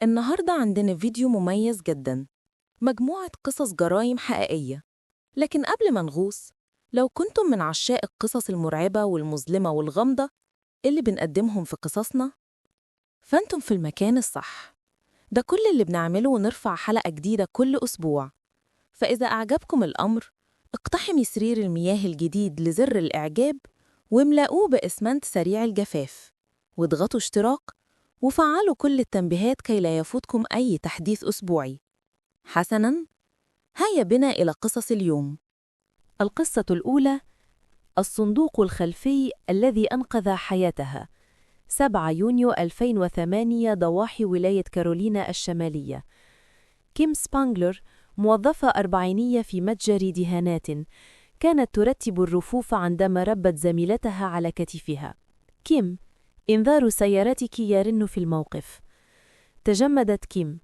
النهاردة عندنا فيديو مميز جداً، مجموعة قصص جرائم حقيقية. لكن قبل ما نغوص، لو كنتم من عشاق القصص المرعبة والمظلمة والغامضة اللي بنقدمهم في قصصنا، فأنتم في المكان الصح. ده كل اللي بنعمله نرفع حلقة جديدة كل أسبوع. فإذا أعجبكم الأمر، اقتحمي سرير المياه الجديد لزر الإعجاب واملأوه بإسمنت سريع الجفاف، واضغطوا اشتراك وفعلوا كل التنبيهات كي لا يفوتكم أي تحديث أسبوعي. حسناً، هيا بنا إلى قصص اليوم. القصة الأولى: الصندوق الخلفي الذي أنقذ حياتها. 7 يونيو 2008، ضواحي ولاية كارولينا الشمالية. كيم سبانغلر، موظفة أربعينية في متجر دهانات، كانت ترتب الرفوف عندما ربت زميلتها على كتفها. كيم: إنذار سيارتك يرن في الموقف. تجمدت كيم.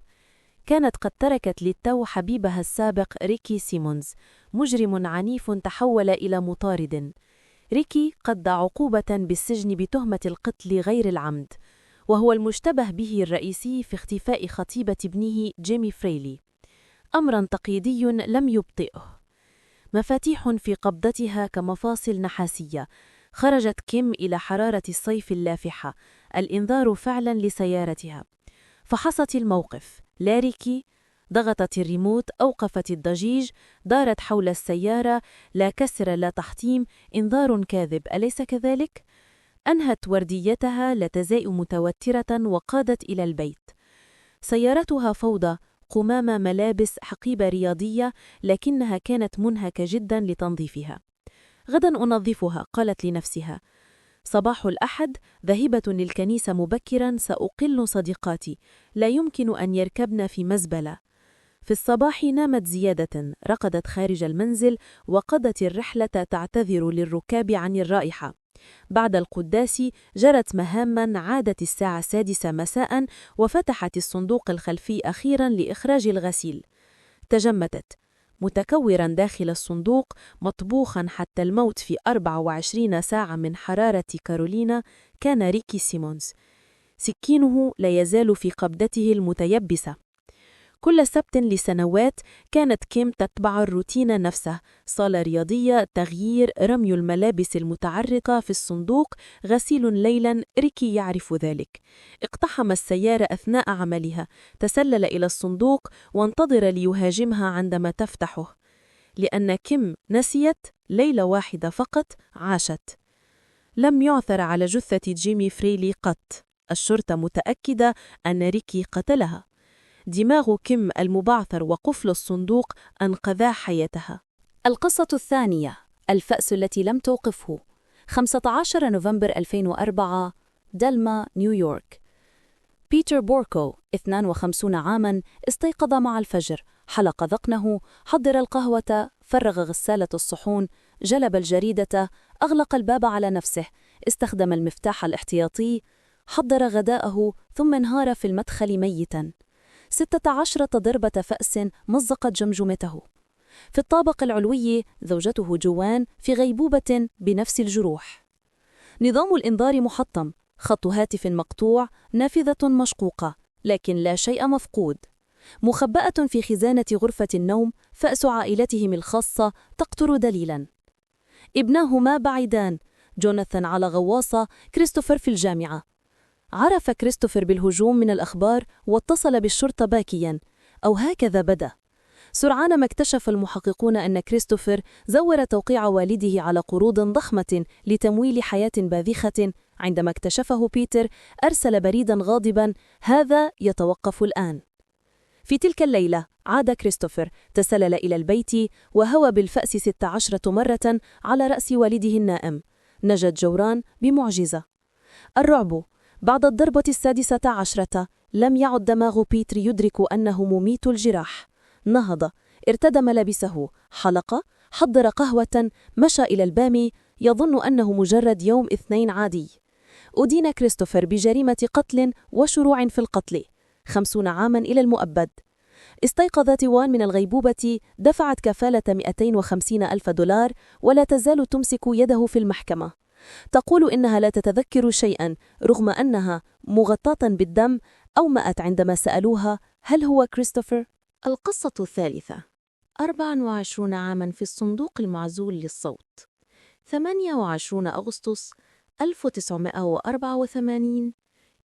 كانت قد تركت للتو حبيبها السابق ريكي سيمونز، مجرم عنيف تحول إلى مطارد. ريكي قضى عقوبة بالسجن بتهمة القتل غير العمد، وهو المشتبه به الرئيسي في اختفاء خطيبة ابنه جيمي فريلي، أمرا تقييدي لم يبطئه. مفاتيح في قبضتها كمفاصل نحاسية. خرجت كيم إلى حرارة الصيف اللافحة، الإنذار فعلا لسيارتها. فحصت الموقف، لا ريكي. ضغطت الريموت، أوقفت الضجيج، دارت حول السيارة، لا كسر لا تحطيم، إنذار كاذب، أليس كذلك؟ أنهت ورديتها، لا تزال متوترة، وقادت إلى البيت. سيارتها فوضى، قمامة، ملابس، حقيبة رياضية، لكنها كانت منهكة جدا لتنظيفها. غدا أنظفها، قالت لنفسها. صباح الأحد، ذاهبة للكنيسة مبكرا، سأقل صديقاتي، لا يمكن أن يركبن في مزبلة. في الصباح نامت زيادة، رقدت خارج المنزل، وقضت الرحلة تعتذر للركاب عن الرائحة. بعد القداس جرت مهاما، عادت الساعة 6 مساء، وفتحت الصندوق الخلفي أخيرا لإخراج الغسيل. تجمدت، متكورا داخل الصندوق، مطبوخا حتى الموت في 24 ساعة من حرارة كارولينا، كان ريكي سيمونز. سكينه لا يزال في قبضته المتيبسة. كل سبت لسنوات كانت كيم تتبع الروتين نفسه: صالة رياضية، تغيير، رمي الملابس المتعرقة في الصندوق، غسيل ليلا. ريكي يعرف ذلك. اقتحم السيارة أثناء عملها، تسلل إلى الصندوق وانتظر ليهاجمها عندما تفتحه. لأن كيم نسيت ليلة واحدة فقط عاشت. لم يعثر على جثة جيمي فريلي قط. الشرطة متأكدة أن ريكي قتلها. دماغ كيم المبعثر وقفل الصندوق أنقذا حياتها. القصة الثانية: الفأس التي لم توقفه. 15 نوفمبر 2004، دلما، نيويورك. بيتر بوركو، 52 عاماً، استيقظ مع الفجر، حلق ذقنه، حضر القهوة، فرغ غسالة الصحون، جلب الجريدة، أغلق الباب على نفسه، استخدم المفتاح الاحتياطي، حضر غداءه، ثم انهار في المدخل ميتاً. 16 ضربة فأس مزقت جمجمته. في الطابق العلوي زوجته جوان في غيبوبة بنفس الجروح. نظام الإنذار محطم، خط هاتف مقطوع، نافذة مشقوقة، لكن لا شيء مفقود. مخبأة في خزانة غرفة النوم فأس عائلتهم الخاصة تقطر دليلا. ابناهما بعيدان، جوناثان على غواصة، كريستوفر في الجامعة. عرف كريستوفر بالهجوم من الأخبار واتصل بالشرطة باكيا، أو هكذا بدأ. سرعان ما اكتشف المحققون أن كريستوفر زور توقيع والده على قروض ضخمة لتمويل حياة باذخة. عندما اكتشفه بيتر أرسل بريدا غاضبا: هذا يتوقف الآن. في تلك الليلة عاد كريستوفر، تسلل إلى البيت وهوى بالفأس 16 مرة على رأس والده النائم. نجت جوران بمعجزة. الرعب: بعد الضربة 16 لم يعد دماغ بيتر يدرك أنه مميت الجراح. نهض، ارتدى ملابسه، حلق، حضر قهوة، مشى إلى البام، يظن أنه مجرد يوم اثنين عادي. أدين كريستوفر بجريمة قتل وشروع في القتل، 50 عاما إلى المؤبد. استيقظت وان من الغيبوبة، دفعت كفالة 250 ألف دولار، ولا تزال تمسك يده في المحكمة. تقول إنها لا تتذكر شيئا رغم أنها مغطاة بالدم، أومأت عندما سألوها هل هو كريستوفر؟ القصة الثالثة 24 عاماً في الصندوق المعزول للصوت 28 أغسطس 1984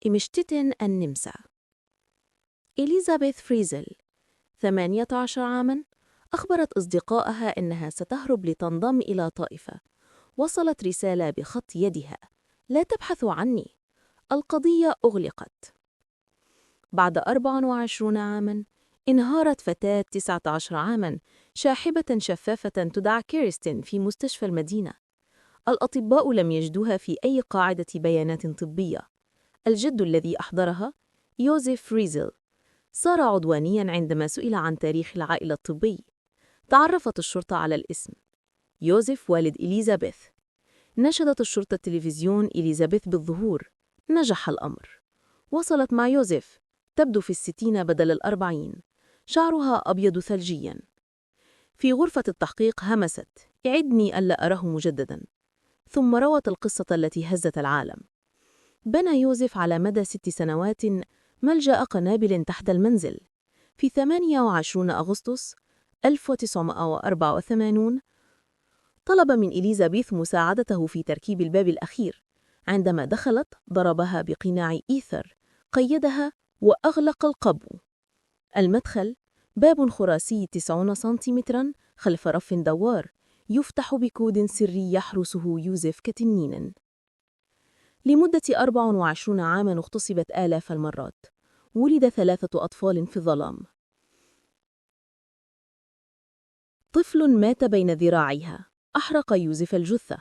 إمشتتن النمسا إليزابيث فريزل 18 عاماً أخبرت أصدقائها أنها ستهرب لتنضم إلى طائفة. وصلت رسالة بخط يدها: لا تبحثوا عني، القضية أغلقت. بعد 24 عاماً انهارت فتاة 19 عاماً شاحبة شفافة تدعى كيرستين في مستشفى المدينة. الأطباء لم يجدوها في أي قاعدة بيانات طبية. الجد الذي أحضرها يوزيف فريزل صار عدوانياً عندما سئل عن تاريخ العائلة الطبي. تعرفت الشرطة على الاسم: يوزيف والد إليزابيث. نشدت الشرطة التلفزيون إليزابيث بالظهور. نجح الأمر. وصلت مع يوزيف، تبدو في 60 بدل 40، شعرها أبيض ثلجياً. في غرفة التحقيق همست: اعدني ألا أراه مجدداً. ثم روت القصة التي هزت العالم. بنى يوزيف على مدى 6 سنوات ملجأ قنابل تحت المنزل. في 28 أغسطس 1984 طلب من إليزابيث مساعدته في تركيب الباب الأخير. عندما دخلت ضربها بقناع إيثر، قيدها وأغلق القبو. المدخل باب خراسي 90 سنتيمتراً خلف رف دوار، يفتح بكود سري يحرسه يوزيف كتنين. لمدة 24 عاماً اغتصبت آلاف المرات. ولد 3 أطفال في الظلام. طفل مات بين ذراعيها. أحرق يوزيف الجثة.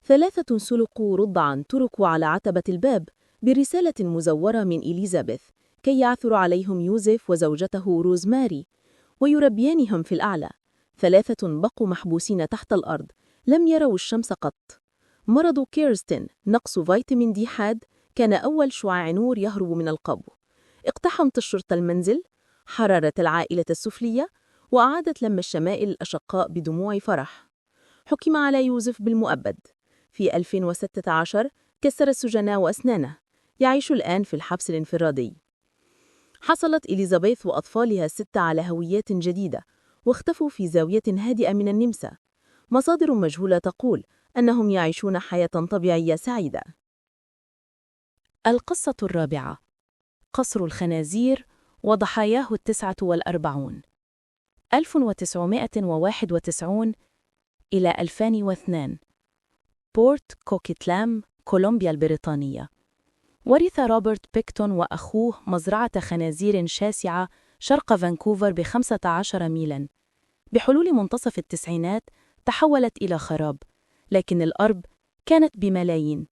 3 سلقوا رضعاً تركوا على عتبة الباب برسالة مزورة من إليزابيث كي يعثر عليهم يوزيف وزوجته روزماري ويربيانهم في الأعلى. 3 بقوا محبوسين تحت الأرض، لم يروا الشمس قط. مرض كيرستين، نقص فيتامين دي حاد، كان أول شعاع نور يهرب من القبو. اقتحمت الشرطة المنزل، حررت العائلة السفلية، وأعادت لم الشمائل الأشقاء بدموع فرح. حكم على يوزيف بالمؤبد. في 2016 كسر السجناء أسنانه. يعيش الآن في الحبس الانفرادي. حصلت إليزابيث وأطفالها 6 على هويات جديدة، واختفوا في زاوية هادئة من النمسا. مصادر مجهولة تقول أنهم يعيشون حياة طبيعية سعيدة. القصة الرابعة: قصر الخنازير وضحاياه 49. 1991 إلى 2002 بورت كوكيتلام، كولومبيا البريطانية. ورث روبرت بيكتون وأخوه مزرعة خنازير شاسعة شرق فانكوفر ب15 ميلاً. بحلول منتصف التسعينات تحولت إلى خراب، لكن الأرض كانت بملايين.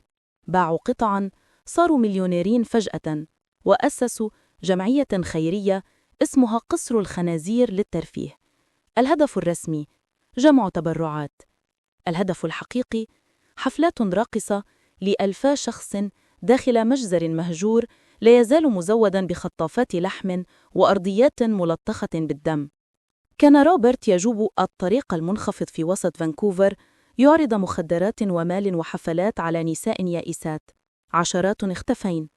باعوا قطعاً، صاروا مليونيرين فجأة، وأسسوا جمعية خيرية اسمها قصر الخنازير للترفيه. الهدف الرسمي: جمع تبرعات. الهدف الحقيقي: حفلات راقصة ل2000 شخص داخل مجزر مهجور لا يزال مزوداً بخطافات لحم وأرضيات ملطخة بالدم. كان روبرت يجوب الطريق المنخفض في وسط فانكوفر، يعرض مخدرات ومال وحفلات على نساء يائسات. عشرات اختفين.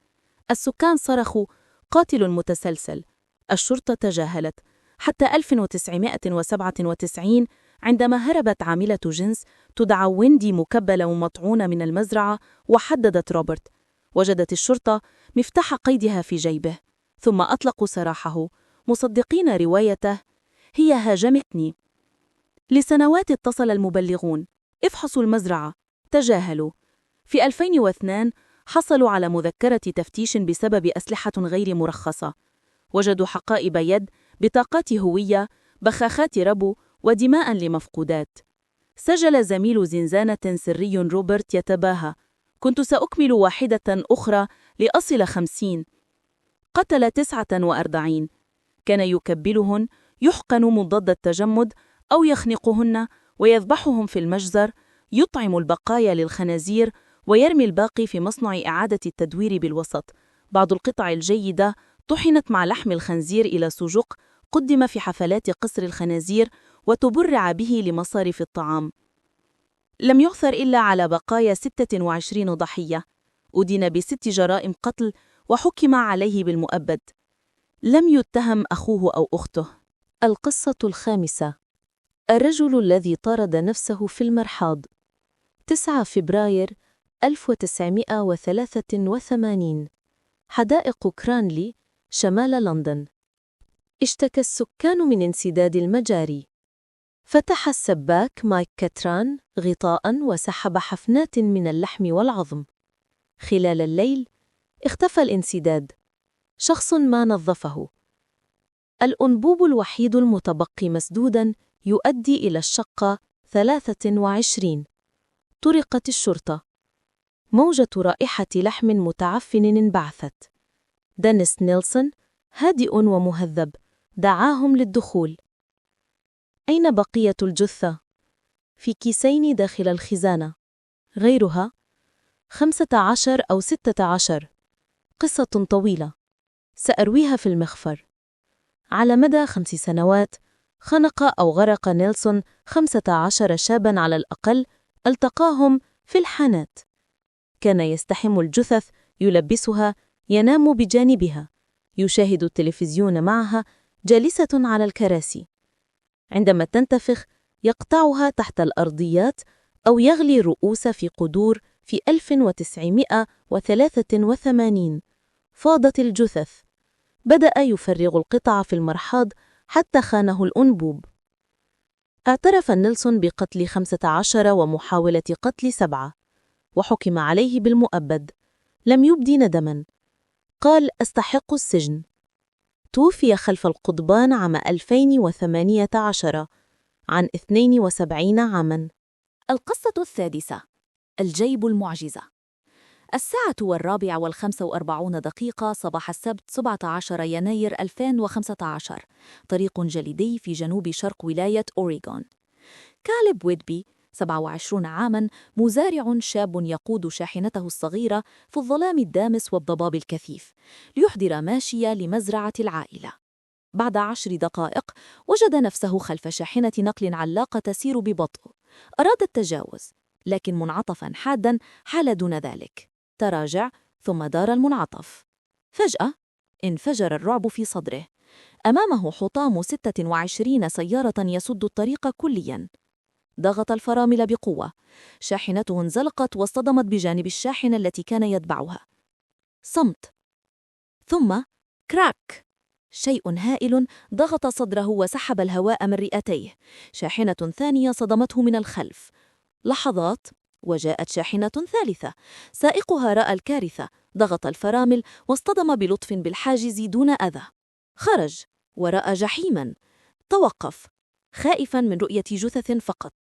السكان صرخوا: قاتل متسلسل. الشرطة تجاهلت حتى 1997 عندما هربت عاملة جنس تدعى ويندي مكبلة ومطعونة من المزرعة وحددت روبرت. وجدت الشرطة مفتاح قيدها في جيبه، ثم أطلقوا سراحه مصدقين روايته: هي هاجمتني. لسنوات اتصل المبلغون: افحصوا المزرعة. تجاهلوا. في 2002 حصلوا على مذكرة تفتيش بسبب أسلحة غير مرخصة. وجدوا حقائب يد، بطاقات هوية، بخاخات ربو، ودماء لمفقودات. سجل زميل زنزانة سري روبرت يتباهى: كنت سأكمل واحدة أخرى لأصل 50. قتل 49. كان يكبلهن، يحقن مضاد التجمد، أو يخنقهن ويذبحهم في المجزر، يطعم البقايا للخنازير ويرمي الباقي في مصنع إعادة التدوير بالوسط. بعض القطع الجيدة طحنت مع لحم الخنزير إلى سجق قدم في حفلات قصر الخنازير وتبرع به لمصارف الطعام. لم يعثر إلا على بقايا 26 ضحية. أدين ب6 جرائم قتل وحكم عليه بالمؤبد. لم يتهم أخوه أو أخته. القصة الخامسة: الرجل الذي طارد نفسه في المرحاض. 9 فبراير 1983، حدائق كرانلي شمال لندن. اشتكى السكان من انسداد المجاري. فتح السباك مايك كاتران غطاء وسحب حفنات من اللحم والعظم. خلال الليل اختفى الانسداد. شخص ما نظفه. الأنبوب الوحيد المتبقي مسدودا يؤدي إلى الشقة 23. طرقت الشرطة. موجة رائحة لحم متعفن انبعثت. دينيس نيلسون هادئ ومهذب دعاهم للدخول. أين بقية الجثة؟ في كيسين داخل الخزانة. غيرها 15 أو 16. قصة طويلة سأرويها في المخفر. على مدى 5 سنوات خنق أو غرق نيلسون 15 شاباً على الأقل التقاهم في الحانات. كان يستحم الجثث، يلبسها، ينام بجانبها، يشاهد التلفزيون معها، جالسة على الكراسي. عندما تنتفخ يقطعها تحت الأرضيات أو يغلي الرؤوس في قدور. في 1983 فاضت الجثث. بدأ يفرغ القطع في المرحاض حتى خانه الأنبوب. اعترف نيلسون بقتل 15 ومحاولة قتل 7، وحكم عليه بالمؤبد. لم يبدي ندما. قال: أستحق السجن. توفي خلف القضبان عام 2018 عن 72 عاما. القصة السادسة: الجيب المعجزة. 1:45 صباح السبت 17 يناير 2015. طريق جليدي في جنوب شرق ولاية أوريغون. كاليب ويدبي 27 عاماً، مزارع شاب يقود شاحنته الصغيرة في الظلام الدامس والضباب الكثيف ليحضر ماشية لمزرعة العائلة. بعد 10 دقائق وجد نفسه خلف شاحنة نقل علاقة تسير ببطء. أراد التجاوز، لكن منعطفاً حاداً حال دون ذلك. تراجع ثم دار المنعطف. فجأة انفجر الرعب في صدره. أمامه حطام 26 سيارة يسد الطريق كلياً. ضغط الفرامل بقوة. شاحنته انزلقت واصطدمت بجانب الشاحنة التي كان يتبعها. صمت. ثم كراك. شيء هائل ضغط صدره وسحب الهواء من رئتيه. شاحنة ثانية صدمته من الخلف. لحظات وجاءت شاحنة ثالثة. سائقها رأى الكارثة، ضغط الفرامل واصطدم بلطف بالحاجز دون أذى. خرج ورأى جحيماً. توقف خائفاً من رؤية جثث فقط،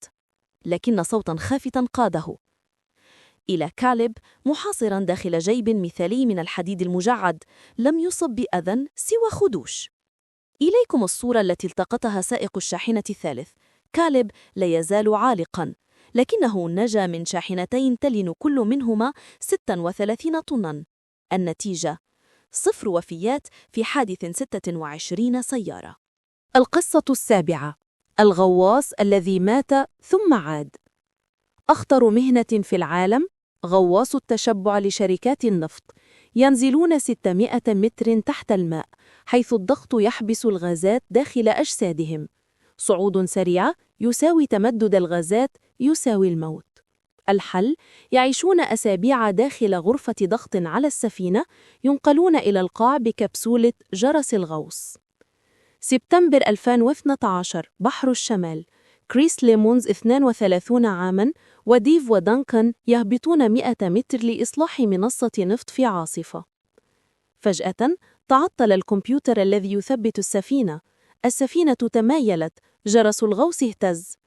لكن صوتاً خافتاً قاده إلى كاليب محاصراً داخل جيب مثالي من الحديد المجعد، لم يصب بأذى سوى خدوش. إليكم الصورة التي التقطها سائق الشاحنة الثالث. كاليب لا يزال عالقاً، لكنه نجا من شاحنتين تلن كل منهما 36 طناً. النتيجة: 0 وفيات في حادث 26 سيارة. القصة السابعة: الغواص الذي مات ثم عاد. أخطر مهنة في العالم غواص التشبع لشركات النفط. ينزلون 600 متر تحت الماء، حيث الضغط يحبس الغازات داخل أجسادهم. صعود سريع يساوي تمدد الغازات يساوي الموت. الحل: يعيشون أسابيع داخل غرفة ضغط على السفينة، ينقلون إلى القاع بكبسولة جرس الغوص. سبتمبر 2012 بحر الشمال. كريس ليمونز 32 عاماً وديف ودانكن يهبطون 100 متر لإصلاح منصة نفط في عاصفة. فجأة تعطل الكمبيوتر الذي يثبت السفينة. السفينة تمايلت، جرس الغوص اهتز.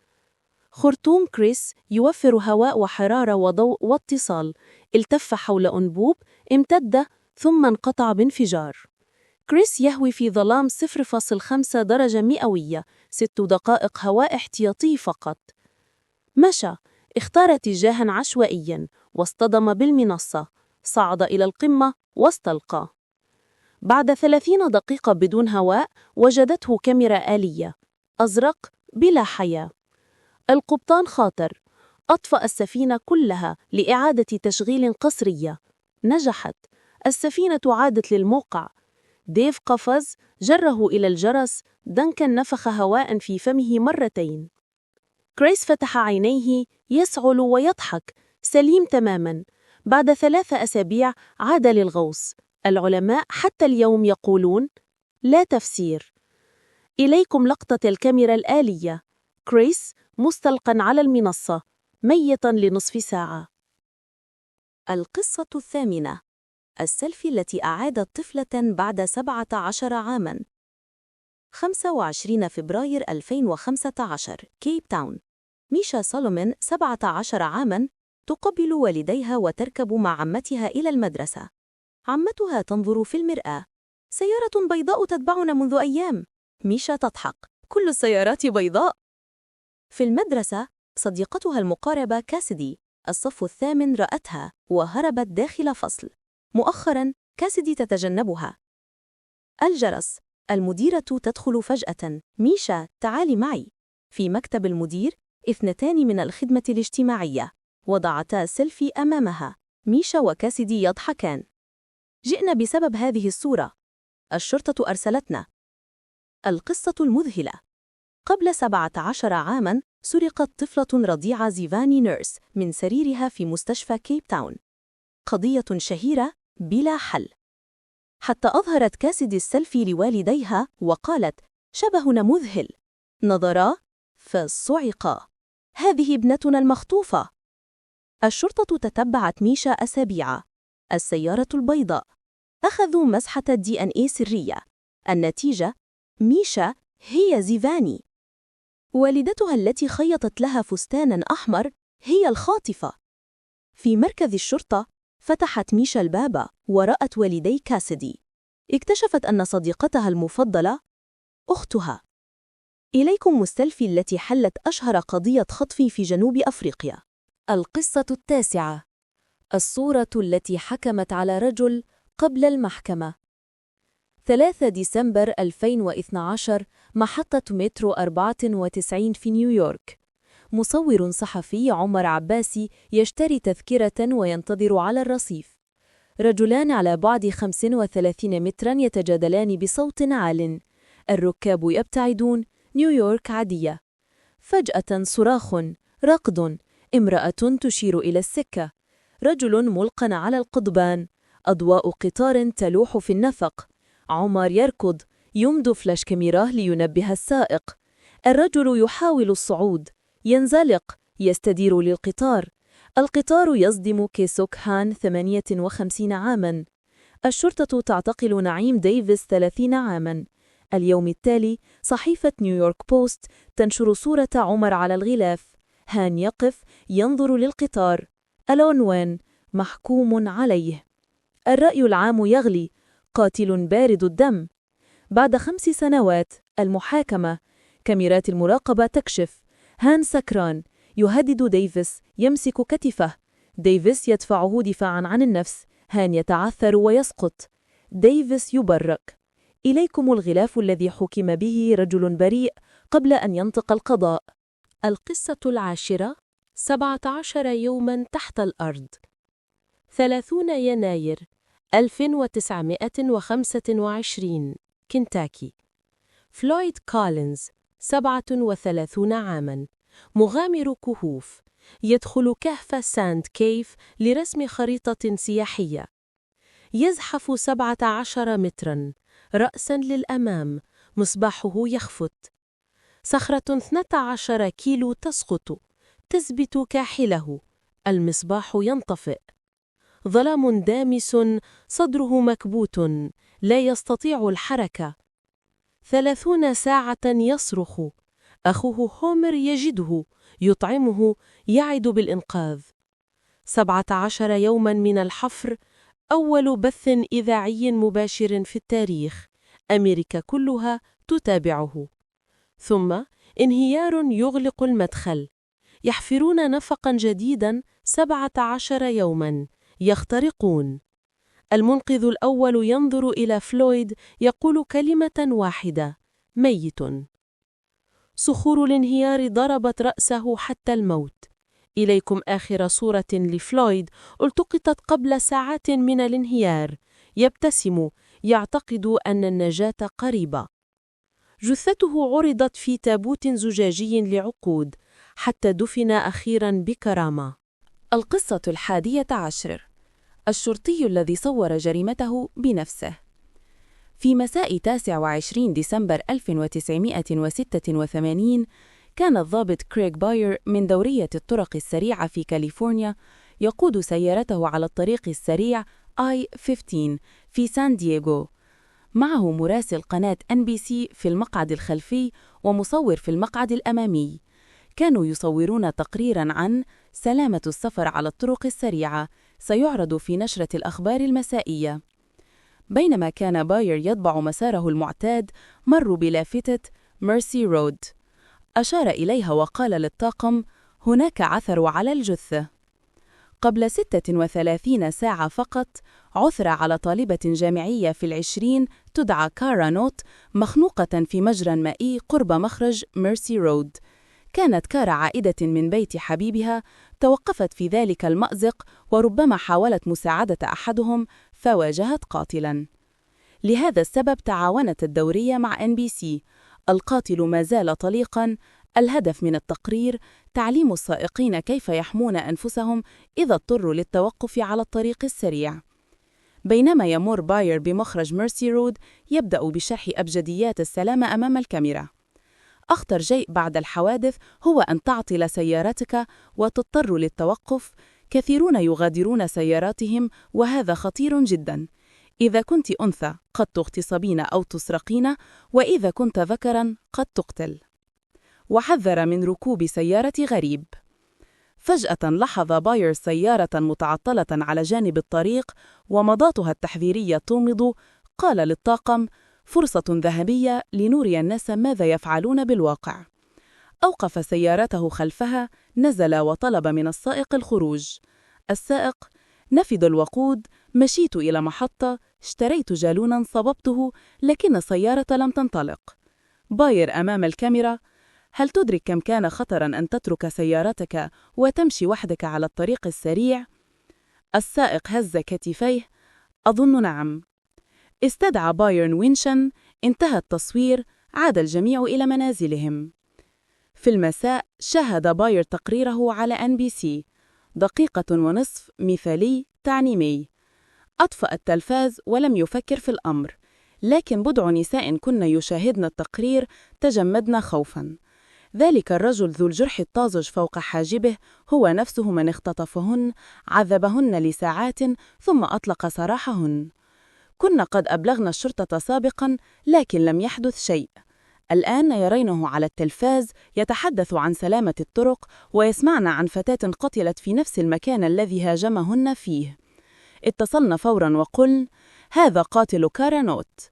خرطوم كريس يوفر هواء وحرارة وضوء واتصال. التف حول أنبوب، امتد ثم انقطع بانفجار. كريس يهوي في ظلام 0.5 درجة مئوية، 6 دقائق هواء احتياطي فقط. مشى، اختار اتجاهاً عشوائياً واصطدم بالمنصة. صعد إلى القمة واستلقى. بعد 30 دقيقة بدون هواء وجدته كاميرا آلية. أزرق بلا حياة. القبطان خاطر. أطفأ السفينة كلها لإعادة تشغيل قسرية. نجحت. السفينة عادت للموقع. ديف قفز، جره إلى الجرس. دنكن نفخ هواء في فمه مرتين. كريس فتح عينيه، يسعل ويضحك، سليم تماماً. بعد 3 أسابيع عاد للغوص. العلماء حتى اليوم يقولون: لا تفسير. إليكم لقطة الكاميرا الآلية. كريس مستلقاً على المنصة، ميتاً لنصف ساعة. القصة الثامنة: السيلفي التي أعادت طفلة بعد 17 عاماً. 25 فبراير 2015، كيب تاون. ميشا سولومون 17 عاماً تقبل والديها وتركب مع عمتها إلى المدرسة. عمتها تنظر في المرآة. سيارة بيضاء تتبعنا منذ أيام. ميشا تضحك. كل السيارات بيضاء. في المدرسة، صديقتها المقاربة كاسدي الصف الثامن رأتها وهربت داخل فصل. مؤخراً كاسدي تتجنبها. الجرس. المديرة تدخل فجأة. ميشا، تعالي معي. في مكتب المدير 2 من الخدمة الاجتماعية وضعتا سيلفي أمامها. ميشا وكاسدي يضحكان. جئنا بسبب هذه الصورة. الشرطة أرسلتنا. القصة المذهلة: قبل 17 عاماً سرقت طفلة رضيعة زيفاني نيرس من سريرها في مستشفى كيب تاون. قضية شهيرة بلا حل. حتى أظهرت كاسدي السيلفي لوالديها وقالت: شبهنا مذهل. نظرا فصعقا. هذه ابنتنا المخطوفة. الشرطة تتبعت ميشا أسابيع. السيارة البيضاء. أخذوا مسحة DNA سرية. النتيجة: ميشا هي زيفاني. والدتها التي خيطت لها فستاناً أحمر هي الخاطفة. في مركز الشرطة فتحت ميشا الباب ورأت والدي كاسدي. اكتشفت أن صديقتها المفضلة أختها. إليكم السيلفي التي حلت أشهر قضية خطف في جنوب أفريقيا. القصة التاسعة: الصورة التي حكمت على رجل قبل المحكمة. 3 ديسمبر 2012، محطة مترو 94 في نيويورك. مصور صحفي عمر عباسي يشتري تذكرة وينتظر على الرصيف. رجلان على بعد 35 متراً يتجادلان بصوت عال. الركاب يبتعدون. نيويورك عادية. فجأة صراخ، ركض، امرأة تشير إلى السكة، رجل ملقى على القضبان، أضواء قطار تلوح في النفق. عمر يركض، يمد فلاش كاميراه لينبه السائق. الرجل يحاول الصعود، ينزلق، يستدير للقطار. القطار يصدم كيسوك هان 58 عاماً. الشرطة تعتقل نعيم ديفيس 30 عاماً. اليوم التالي صحيفة نيويورك بوست تنشر صورة عمر على الغلاف. هان يقف ينظر للقطار. العنوان: محكوم عليه. الرأي العام يغلي. قاتل بارد الدم. بعد 5 سنوات المحاكمة. كاميرات المراقبة تكشف. هان سكران، يهدد ديفيس، يمسك كتفه. ديفيس يدفعه دفاعا عن النفس. هان يتعثر ويسقط. ديفيس يبرك. إليكم الغلاف الذي حكم به رجل بريء قبل أن ينطق القضاء. القصة العاشرة: 17 يوماً تحت الأرض. 30 يناير 1925، كنتاكي. فلويد كولينز 37 عاماً، مغامر كهوف، يدخل كهف ساند كيف لرسم خريطة سياحية. يزحف 17 متراً رأساً للأمام، مصباحه يخفت. صخرة 12 كيلو تسقط، تثبت كاحله، المصباح ينطفئ. ظلام دامس، صدره مكبوت، لا يستطيع الحركة. 30 ساعة يصرخ. أخوه هومر يجده، يطعمه، يعد بالإنقاذ. 17 يوماً من الحفر، أول بث إذاعي مباشر في التاريخ، أمريكا كلها تتابعه. ثم انهيار يغلق المدخل. يحفرون نفقاً جديداً 17 يوماً، يخترقون. المنقذ الأول ينظر إلى فلويد، يقول كلمة واحدة: ميت. صخور الانهيار ضربت رأسه حتى الموت. إليكم آخر صورة لفلويد التقطت قبل ساعات من الانهيار. يبتسم، يعتقد أن النجاة قريبة. جثته عرضت في تابوت زجاجي لعقود، حتى دفن أخيراً بكرامة. القصة 11. الشرطي الذي صور جريمته بنفسه. في مساء 29 ديسمبر 1986 كان الضابط كريغ باير من دورية الطرق السريعة في كاليفورنيا يقود سيارته على الطريق السريع I-15 في سان دييغو. معه مراسل قناة NBC في المقعد الخلفي ومصور في المقعد الأمامي. كانوا يصورون تقريراً عن سلامة السفر على الطرق السريعة، سيعرض في نشرة الأخبار المسائية. بينما كان باير يتبع مساره المعتاد، مروا بلافتة ميرسي رود. أشار إليها وقال للطاقم: هناك عثر على الجثة. قبل 36 ساعة فقط عثر على طالبة جامعية في 20 تدعى كارا نوت مخنوقة في مجرى مائي قرب مخرج ميرسي رود. كانت كارا عائدة من بيت حبيبها، توقفت في ذلك المأزق وربما حاولت مساعدة أحدهم فواجهت قاتلاً. لهذا السبب تعاونت الدورية مع NBC. القاتل ما زال طليقاً. الهدف من التقرير تعليم السائقين كيف يحمون أنفسهم إذا اضطروا للتوقف على الطريق السريع. بينما يمر باير بمخرج ميرسي رود، يبدأ بشرح أبجديات السلامة أمام الكاميرا. أخطر شيء بعد الحوادث هو أن تعطل سيارتك وتضطر للتوقف. كثيرون يغادرون سياراتهم وهذا خطير جدا. إذا كنت أنثى قد تغتصبين أو تسرقين، وإذا كنت ذكرا قد تقتل. وحذر من ركوب سيارة غريب. فجأة لاحظ باير سيارة متعطلة على جانب الطريق ومضاتها التحذيرية تومض. قال للطاقم: فرصة ذهبية لنوري الناس ماذا يفعلون بالواقع. أوقف سيارته خلفها، نزل وطلب من السائق الخروج. السائق: نفذ الوقود، مشيت إلى محطة، اشتريت جالونا صببته، لكن السيارة لم تنطلق. باير أمام الكاميرا: هل تدرك كم كان خطراً أن تترك سيارتك وتمشي وحدك على الطريق السريع؟ السائق هز كتفيه: أظن نعم. استدعى باير وينشا. انتهى التصوير. عاد الجميع إلى منازلهم. في المساء شاهد باير تقريره على NBC. 1.5 دقيقة مثالي تعليمي. أطفأ التلفاز ولم يفكر في الأمر، لكن بضع نساء كن يشاهدن التقرير تجمدن خوفاً. ذلك الرجل ذو الجرح الطازج فوق حاجبه هو نفسه من اختطفهن، عذبهن لساعات ثم أطلق سراحهن. كنا قد أبلغنا الشرطة سابقاً، لكن لم يحدث شيء. الآن يرينه على التلفاز يتحدث عن سلامة الطرق، ويسمعن عن فتاة قتلت في نفس المكان الذي هاجمهن فيه. اتصلنا فوراً وقلنا: هذا قاتل كارا نوت.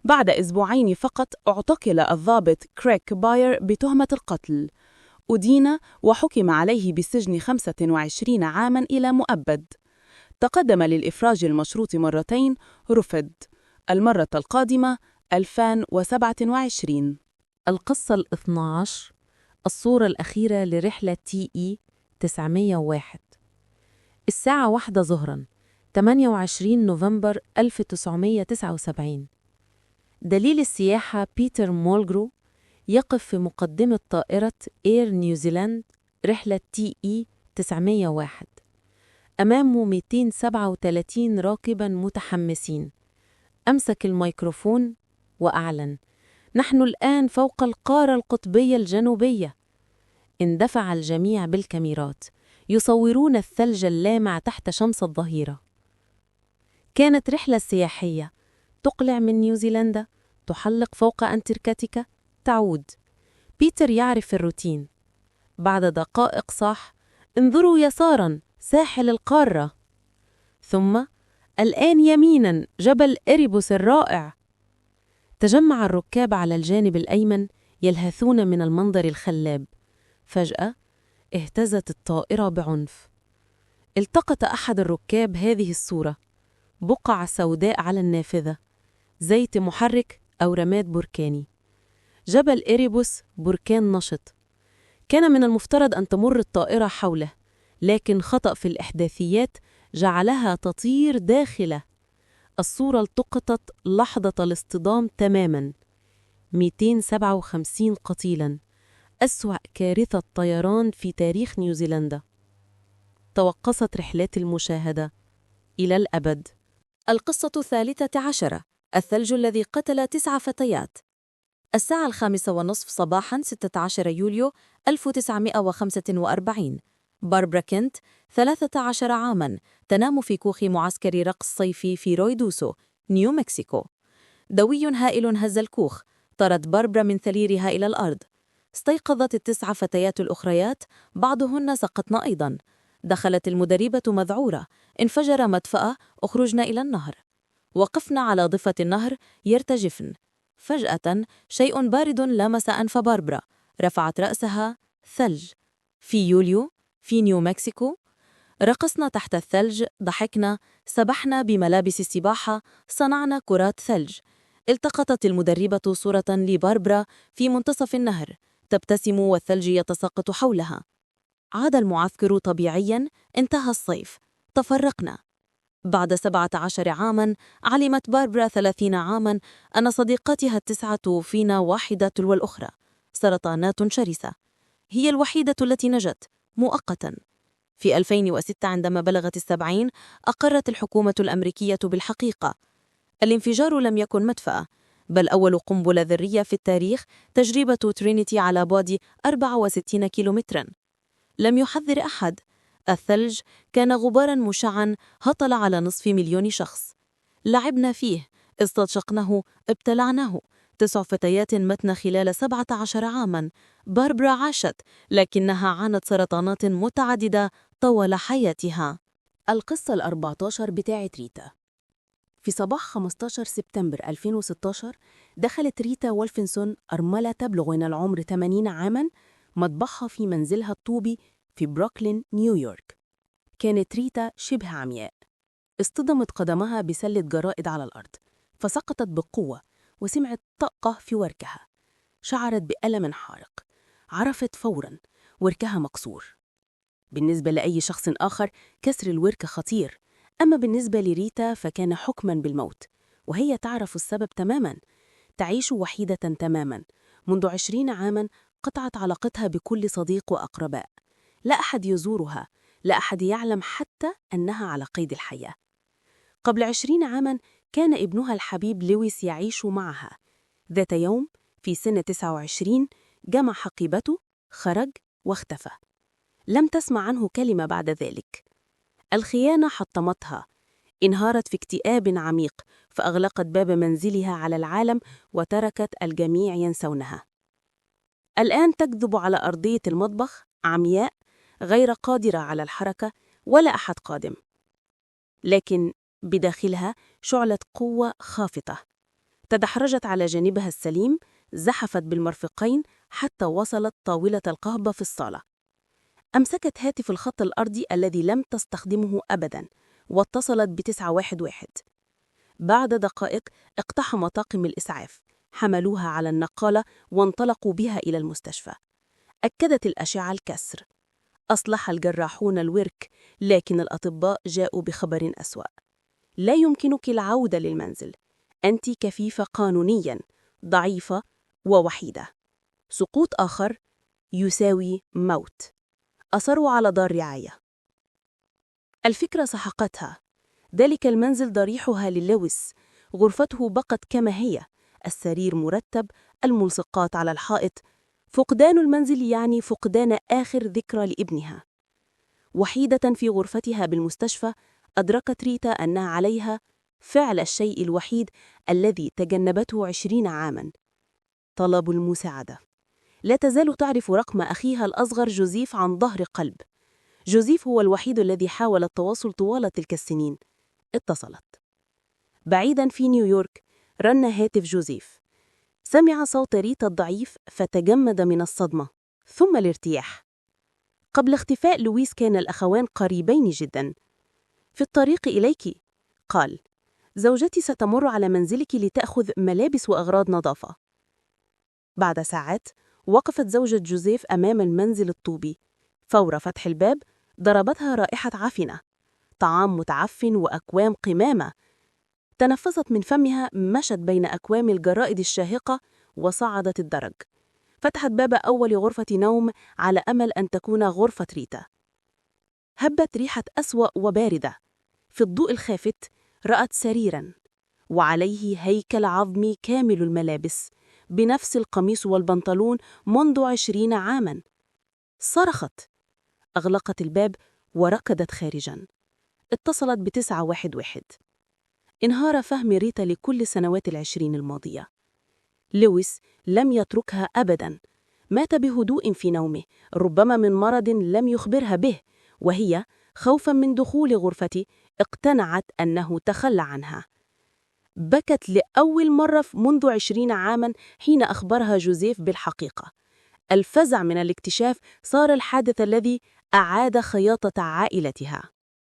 بعد أسبوعين فقط اعتقل الضابط كريغ باير بتهمة القتل. أدين وحكم عليه بالسجن 25 عاماً إلى مؤبد. تقدم للإفراج المشروط مرتين، رفض. المرة القادمة 2027. القصة 12. الصورة الأخيرة لرحلة TE 901. الساعة 1 ظهراً 28 نوفمبر 1979. دليل السياحة بيتر مولغرو يقف في مقدمة طائرة إير نيوزيلاند رحلة TE 901. أمامه 237 راكباً متحمسين. أمسك الميكروفون وأعلن: نحن الآن فوق القارة القطبية الجنوبية. اندفع الجميع بالكاميرات، يصورون الثلج اللامع تحت شمس الظهيرة. كانت رحلة سياحية تقلع من نيوزيلندا، تحلق فوق أنتاركتيكا، تعود. بيتر يعرف الروتين. بعد دقائق صاح: انظروا يساراً، ساحل القارة. ثم: الآن يميناً، جبل إريبوس الرائع. تجمع الركاب على الجانب الأيمن يلهثون من المنظر الخلاب. فجأة اهتزت الطائرة بعنف. التقط أحد الركاب هذه الصورة: بقع سوداء على النافذة، زيت محرك أو رماد بركاني. جبل إريبوس بركان نشط. كان من المفترض أن تمر الطائرة حوله، لكن خطأ في الإحداثيات جعلها تطير داخله. الصورة التقطت لحظة الاصطدام تماماً. 257 قتيلاً، أسوأ كارثة طيران في تاريخ نيوزيلندا. توقفت رحلات المشاهدة إلى الأبد. القصة 13، الثلج الذي قتل 9 فتيات. الساعة 5:30 صباحاً 16 يوليو 1945، باربرا كنت 13 عاماً تنام في كوخ معسكر رقص صيفي في رويدوسو، نيو مكسيكو. دوي هائل هز الكوخ، طرد باربرا من ثريرها إلى الأرض. استيقظت ال9 فتيات الأخريات، بعضهن سقطن أيضاً. دخلت المدربة مذعورة، انفجر مدفأة، أخرجن إلى النهر. وقفن على ضفة النهر يرتجفن. فجأة شيء بارد لمس أنف باربرا، رفعت رأسها. ثلج. في يوليو، في نيو مكسيكو. رقصنا تحت الثلج، ضحكنا، سبحنا بملابس السباحة، صنعنا كرات ثلج. التقطت المدربة صورة لباربرا في منتصف النهر، تبتسم والثلج يتساقط حولها. عاد المعسكر طبيعياً، انتهى الصيف، تفرقنا. بعد 17 عاماً علمت باربرا 30 عاماً أن صديقاتها ال9 توفين واحدة تلو الأخرى، سرطانات شرسة. هي الوحيدة التي نجت مؤقتاً. في 2006 عندما بلغت 70 أقرت الحكومة الأمريكية بالحقيقة: الانفجار لم يكن مدفأة، بل أول قنبلة ذرية في التاريخ، تجربة ترينيتي على بعد 64 كيلومتراً. لم يحذر أحد. الثلج كان غباراً مشعاً هطل على 500,000 شخص. لعبنا فيه، استنشقناه، ابتلعناه. 9 فتيات متن خلال 17 عاماً. باربرا عاشت، لكنها عانت سرطانات متعددة طوال حياتها. القصة 14 بتاعة ريتا. في صباح 15 سبتمبر 2016 دخلت ريتا وولفنسون، أرملة تبلغ من العمر 80 عاماً، مطبخها في منزلها الطوبي في بروكلين، نيويورك. كانت ريتا شبه عمياء. اصطدمت قدمها بسلة جرائد على الأرض، فسقطت بقوة وسمعت طقة في وركها. شعرت بألم حارق، عرفت فوراً وركها مكسور. بالنسبة لأي شخص آخر كسر الورك خطير، أما بالنسبة لريتا فكان حكماً بالموت، وهي تعرف السبب تماماً. تعيش وحيدة تماماً. منذ 20 عاماً قطعت علاقتها بكل صديق وأقرباء. لا أحد يزورها، لا أحد يعلم حتى أنها على قيد الحياة. قبل 20 عاماً كان ابنها الحبيب لويس يعيش معها. ذات يوم في سن 29 جمع حقيبته، خرج واختفى. لم تسمع عنه كلمة بعد ذلك. الخيانة حطمتها، انهارت في اكتئاب عميق، فأغلقت باب منزلها على العالم وتركت الجميع ينسونها. الآن تكذب على أرضية المطبخ، عمياء، غير قادرة على الحركة، ولا أحد قادم. لكن بداخلها شعلة قوة خافتة. تدحرجت على جانبها السليم، زحفت بالمرفقين حتى وصلت طاولة القهوة في الصالة. أمسكت هاتف الخط الأرضي الذي لم تستخدمه أبداً، واتصلت ب911. بعد دقائق اقتحم طاقم الإسعاف، حملوها على النقالة وانطلقوا بها إلى المستشفى. أكدت الأشعة الكسر. أصلح الجراحون الورك، لكن الأطباء جاءوا بخبر أسوأ: لا يمكنك العودة للمنزل. أنت كفيفة قانونياً، ضعيفة ووحيدة. سقوط آخر يساوي موت. أصروا على دار رعاية. الفكرة سحقتها. ذلك المنزل ضريحها للويس، غرفته بقت كما هي، السرير مرتب، الملصقات على الحائط. فقدان المنزل يعني فقدان آخر ذكرى لابنها. وحيدة في غرفتها بالمستشفى، أدركت ريتا أنها عليها فعل الشيء الوحيد الذي تجنبته 20 عاماً: طلب المساعدة. لا تزال تعرف رقم أخيها الأصغر جوزيف عن ظهر قلب. جوزيف هو الوحيد الذي حاول التواصل طوال تلك السنين. اتصلت. بعيداً في نيويورك رن هاتف جوزيف. سمع صوت ريتا الضعيف فتجمد من الصدمة ثم الارتياح. قبل اختفاء لويس كان الأخوان قريبين جداً. في الطريق إليك، قال: زوجتي ستمر على منزلك لتأخذ ملابس وأغراض نظافة. بعد ساعات وقفت زوجة جوزيف أمام المنزل الطوبي. فور فتح الباب ضربتها رائحة عفنة، طعام متعفن وأكوام قمامة. تنفست من فمها، مشت بين أكوام الجرائد الشاهقة وصعدت الدرج. فتحت باب أول غرفة نوم على أمل أن تكون غرفة ريتا. هبت ريحة أسوأ وباردة. في الضوء الخافت رأت سريراً وعليه هيكل عظمي كامل الملابس بنفس القميص والبنطلون منذ 20 عاماً. صرخت، أغلقت الباب وركضت خارجاً. اتصلت ب911. انهار فهم ريتا لكل سنوات 20 الماضية. لويس لم يتركها أبداً. مات بهدوء في نومه، ربما من مرض لم يخبرها به، وهي خوفاً من دخول غرفتي اقتنعت أنه تخلى عنها. بكت لأول مرة منذ 20 عاماً حين أخبرها جوزيف بالحقيقة. الفزع من الاكتشاف صار الحادث الذي أعاد خياطة عائلتها.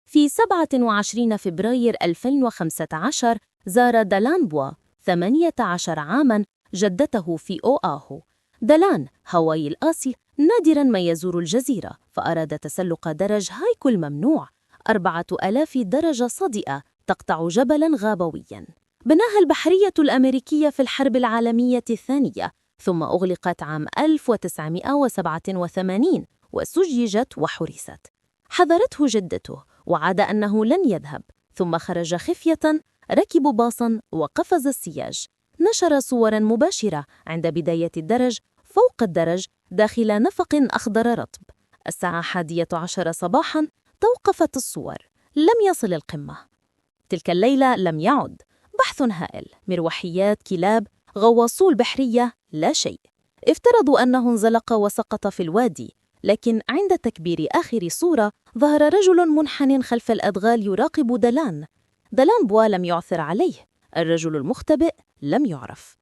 في 27 فبراير 2015 زار دالان بوا 18 عاماً جدته في أوآهو. دالان هاواي الآسي نادراً ما يزور الجزيرة، فأراد تسلق درج هايكو الممنوع 4000 درجة صدئة تقطع جبلاً غابوياً. بناها البحرية الأمريكية في الحرب العالمية الثانية، ثم أغلقت عام 1987 وسججت وحرست. حذرته جدته وعاد أنه لن يذهب، ثم خرج خفية، ركب باصاً وقفز السياج. نشر صوراً مباشرة عند بداية الدرج، فوق الدرج، داخل نفق أخضر رطب. الساعة 11 صباحاً توقفت الصور، لم يصل القمة. تلك الليلة لم يعد. بحث هائل، مروحيات، كلاب، غواصو البحرية، لا شيء. افترضوا أنه انزلق وسقط في الوادي، لكن عند تكبير آخر صورة ظهر رجل منحن خلف الأدغال يراقب دالان. دالان بوا لم يعثر عليه. الرجل المختبئ لم يعرف.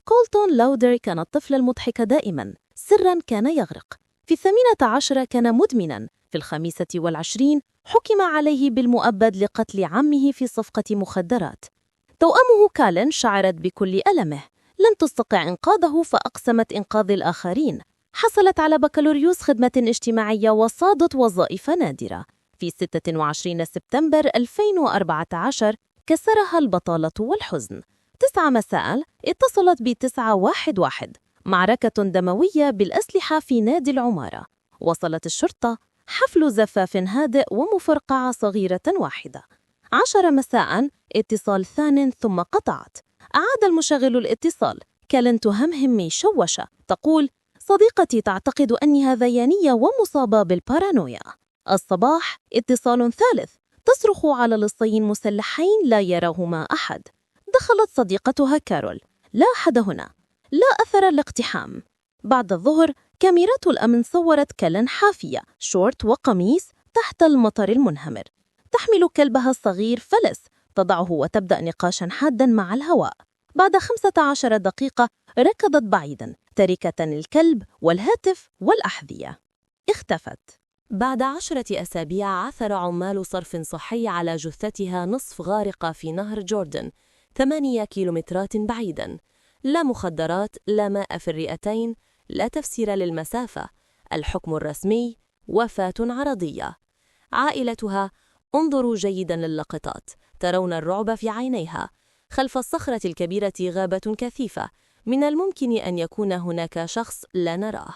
كولتون لاودر كان الطفل المضحك دائما، سرا كان يغرق. في 18 كان مدمنا. في 25 حكم عليه بالمؤبد لقتل عمه في صفقة مخدرات. توأمه كالين شعرت بكل ألمه، لن تستطع إنقاذه فأقسمت إنقاذ الآخرين. حصلت على بكالوريوس خدمة اجتماعية وصادت وظائف نادرة. في 26 سبتمبر 2014 كسرها البطالة والحزن. 9 مساء اتصلت ب911، معركة دموية بالأسلحة في نادي العمارة. وصلت الشرطة، حفل زفاف هادئ ومفرقعة صغيرة واحدة. 10 مساء اتصال ثان ثم قطعت. أعاد المشغل الاتصال. كالين تهمهم مشوشة، تقول: صديقتي تعتقد أني هذيانية ومصابة بالبارانويا. الصباح اتصال ثالث، تصرخ على لصين مسلحين لا يراهما أحد. دخلت صديقتها كارول: لا أحد هنا، لا أثر الاقتحام. بعد الظهر كاميرات الأمن صورت كالين حافية، شورت وقميص تحت المطر المنهمر، تحمل كلبها الصغير فلس، تضعه وتبدأ نقاشا حادا مع الهواء. بعد 15 دقيقة ركضت بعيدا، تاركة الكلب والهاتف والأحذية. اختفت. بعد 10 أسابيع عثر عمال صرف صحي على جثتها نصف غارقة في نهر جوردن 8 كيلومترات بعيدا. لا مخدرات، لا ماء في الرئتين، لا تفسير للمسافة. الحكم الرسمي: وفاة عرضية. عائلتها: انظروا جيدا للقطات، ترون الرعب في عينيها. خلف الصخرة الكبيرة غابة كثيفة، من الممكن أن يكون هناك شخص لا نراه.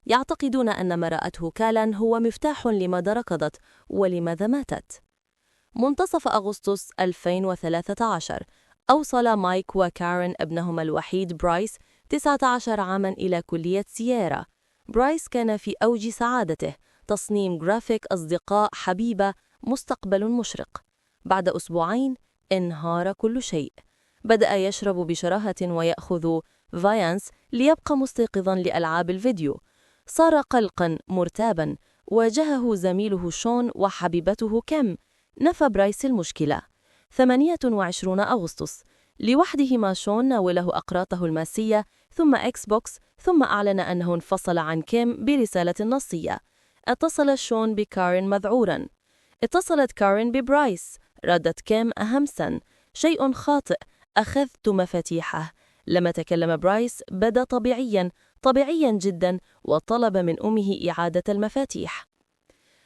يعتقدون أن ما رأته كالان هو مفتاح لماذا ركضت ولماذا ماتت. منتصف أغسطس 2013 أوصل مايك وكارين ابنهما الوحيد برايس 19 عاما إلى كلية سييرا. برايس كان في أوج سعادته، تصميم جرافيك، أصدقاء، حبيبة، مستقبل مشرق. بعد أسبوعين انهار كل شيء. بدأ يشرب بشراهة ويأخذ فايانس ليبقى مستيقظا لألعاب الفيديو. صار قلقا مرتابا. واجهه زميله شون وحبيبته كيم. نفى برايس المشكلة. 28 أغسطس لوحدهما شون ناوله أقراطه الماسية، ثم إكس بوكس، ثم أعلن أنه انفصل عن كيم برسالة نصية. اتصل شون بكارين مذعورا. اتصلت كارين ببرايس. ردت كيم همسا: شيء خاطئ، أخذت مفاتيحه. لما تكلم برايس بدا طبيعيا جدا، وطلب من أمه إعادة المفاتيح.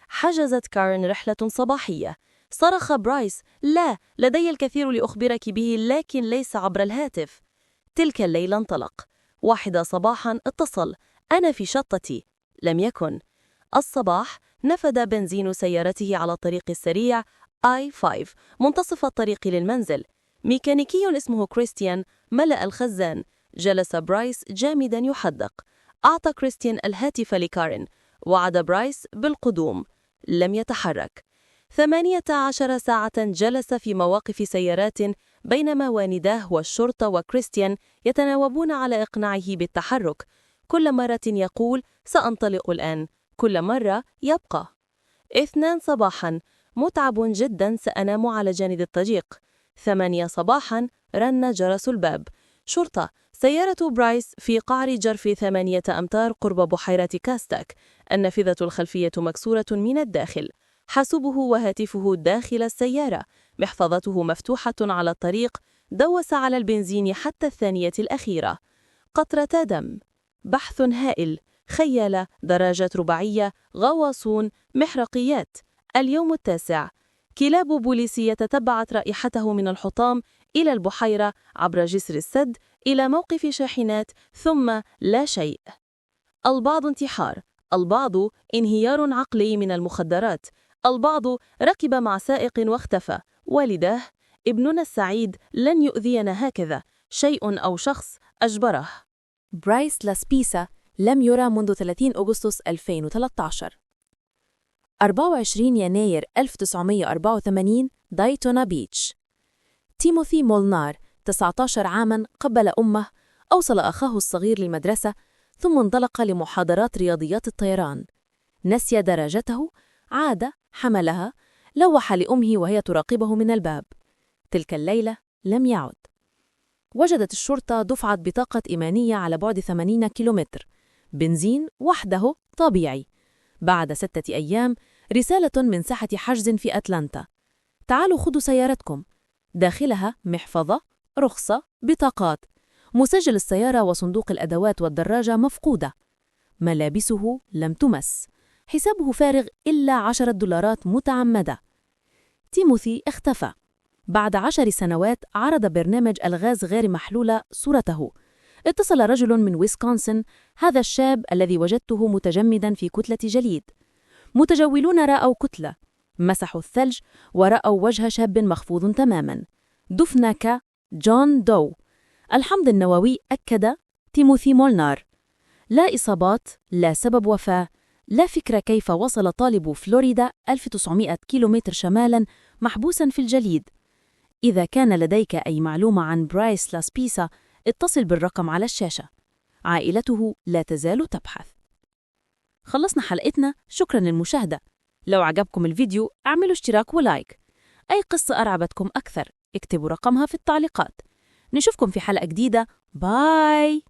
حجزت كارين رحلة صباحية. صرخ برايس: لا، لدي الكثير لأخبرك به، لكن ليس عبر الهاتف. تلك الليلة انطلق. 1 صباحا اتصل: أنا في شطتي. لم يكن. الصباح نفد بنزين سيارته على الطريق السريع I-5 منتصف الطريق للمنزل. ميكانيكي اسمه كريستيان ملأ الخزان. جلس برايس جامدا يحدق. أعطى كريستيان الهاتف لكارين. وعد برايس بالقدوم. لم يتحرك. 18 ساعة جلس في مواقف سيارات بينما والداه والشرطة وكريستيان يتناوبون على إقناعه بالتحرك. كل مرة يقول: سأنطلق الآن. كل مرة يبقى. 2 صباحا متعب جدا، سأنام على جانب الضيق. 8 صباحا رن جرس الباب. شرطة. سيارة برايس في قعر جرف 8 أمتار قرب بحيرة كاستاك. النافذة الخلفية مكسورة من الداخل. حاسوبه وهاتفه داخل السيارة. محفظته مفتوحة على الطريق. دوس على البنزين حتى الثانية الأخيرة. قطرة دم. بحث هائل. خيالة، دراجات رباعية، غواصون، محرقيات. اليوم 9. كلاب بوليسية تتبعت رائحته من الحطام إلى البحيرة عبر جسر السد إلى موقف شاحنات ثم لا شيء. البعض انتحار، البعض انهيار عقلي من المخدرات، البعض ركب مع سائق واختفى. والداه: ابننا السعيد لن يؤذينا هكذا، شيء أو شخص أجبره. برايس لاسبيسا لم يرى منذ 30 أغسطس 2013. 24 يناير 1984 دايتونا بيتش. تيموثي مولنار 19 عاماً قبل أمه، أوصل أخاه الصغير للمدرسة ثم انطلق لمحاضرات رياضيات الطيران. نسي دراجته، عاد، حملها، لوح لأمه وهي تراقبه من الباب. تلك الليلة لم يعد. وجدت الشرطة دفعة بطاقة إيمانية على بعد 80 كيلومتر. بنزين وحده طبيعي. بعد 6 أيام رسالة من ساحة حجز في أتلانتا: تعالوا خذوا سيارتكم. داخلها محفظة، رخصة، بطاقات. مسجل السيارة وصندوق الأدوات والدراجة مفقودة. ملابسه لم تمس. حسابه فارغ إلا $10 متعمدة. تيموثي اختفى. بعد 10 سنوات عرض برنامج ألغاز غير محلولة صورته. اتصل رجل من ويسكونسن، هذا الشاب الذي وجدته متجمدا في كتلة جليد. متجولون رأوا كتلة، مسحوا الثلج ورأوا وجه شاب مخفوض تماما. دفن كجون دو. الحمض النووي أكد تيموثي مولنار. لا إصابات، لا سبب وفاة، لا فكرة كيف وصل طالب فلوريدا 1900 كيلومتر شمالا محبوسا في الجليد. إذا كان لديك أي معلومة عن برايس لاسبيسا اتصل بالرقم على الشاشة. عائلته لا تزال تبحث. خلصنا حلقتنا، شكرا للمشاهدة. لو عجبكم الفيديو اعملوا اشتراك ولايك. أي قصة أرعبتكم أكثر اكتبوا رقمها في التعليقات. نشوفكم في حلقة جديدة. باي.